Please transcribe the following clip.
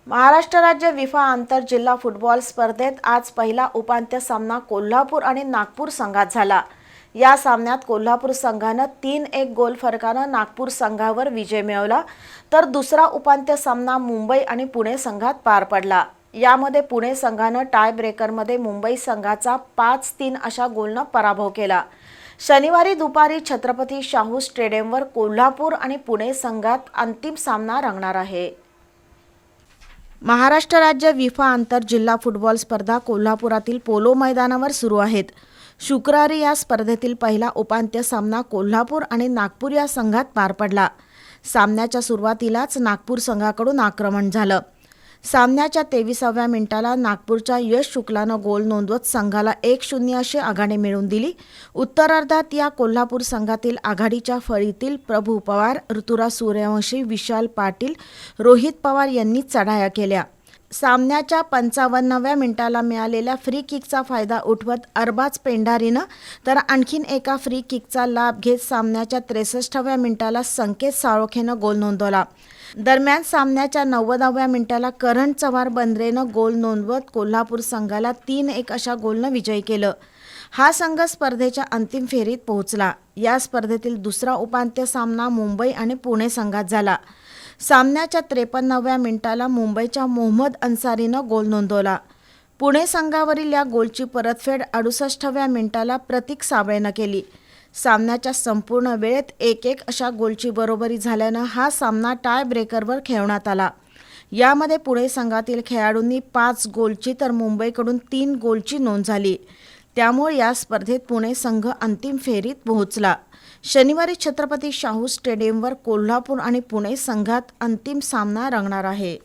महाराष्ट्र राज्य विफा आंतर जिल्हा फुटबॉल स्पर्धेत आज पहिला उपांत्य सामना कोल्हापूर आणि नागपूर संघात झाला। या सामन्यात कोल्हापूर संघाने 3-1 गोल फरकाने नागपूर संघावर विजय मिळवला, तर दुसरा उपांत्य सामना मुंबई आणि पुणे संघात पार पडला। यामध्ये पुणे संघाने टाय ब्रेकरमध्ये मुंबई संघाचा 5-3 अशा गोलने पराभव केला। शनिवारी दुपारी छत्रपती शाहू स्टेडियमवर कोल्हापूर आणि पुणे संघात अंतिम सामना रंगणार आहे। महाराष्ट्र राज्य विफा आंतर जिल्हा फुटबॉल स्पर्धा कोल्हापुरातील पोलो मैदानावर सुरू आहेत। शुक्रवारी या स्पर्धेतील पहिला उपांत्य सामना कोल्हापूर आणि नागपूर या संघात पार पडला। सामन्याच्या सुरुवातीलाच नागपूर संघाकडून आक्रमण झालं। सामन्याच्या 23व्या मिनिटाला नागपूरच्या यश शुक्लानं गोल नोंदवत संघाला 1-0 अशी आघाडी मिळवून दिली। उत्तरार्धात या कोल्हापूर संघातील आघाडीच्या फळीतील प्रभू पवार, ऋतुराज सूर्यवंशी, विशाल पाटील, रोहित पवार यांनी चढाया केल्या। सामन्याच्या 55व्या मिनिटाला मिळालेल्या फ्री किकचा फायदा उठवत अरबाज पेंढारीनं तर आणखीन एका फ्री किकचा लाभ घेत सामन्याच्या 63व्या मिनिटाला संकेत साळोखेनं गोल नोंदवला। दरम्यान सामन्याच्या 90व्या मिनिटाला करण चव्हार बंद्रेनं गोल नोंदवत कोल्हापूर संघाला 3-1 अशा गोलनं विजयी केलं। हा संघ स्पर्धेच्या अंतिम फेरीत पोहोचला। या स्पर्धेतील दुसरा उपांत्य सामना मुंबई आणि पुणे संघात झाला। सामन्याच्या 53व्या मिनिटाला मुंबईच्या मोहम्मद अन्सारीनं गोल नोंदवला। पुणे संघावरील या गोलची परतफेड 68व्या मिनिटाला प्रतीक साबळेनं केली। सामन्याच्या संपूर्ण वेळेत 1-1 अशा गोलची बरोबरी झाल्यानं हा सामना टाय ब्रेकरवर खेळवण्यात आला। यामध्ये पुणे संघातील खेळाडूंनी 5 गोलची तर मुंबईकडून 3 गोलची नोंद झाली। त्यामुळे या स्पर्धेत पुणे संघ अंतिम फेरीत पोहोचला। शनिवारी छत्रपती शाहू स्टेडियमवर कोल्हापूर आणि पुणे संघात अंतिम सामना रंगणार आहे।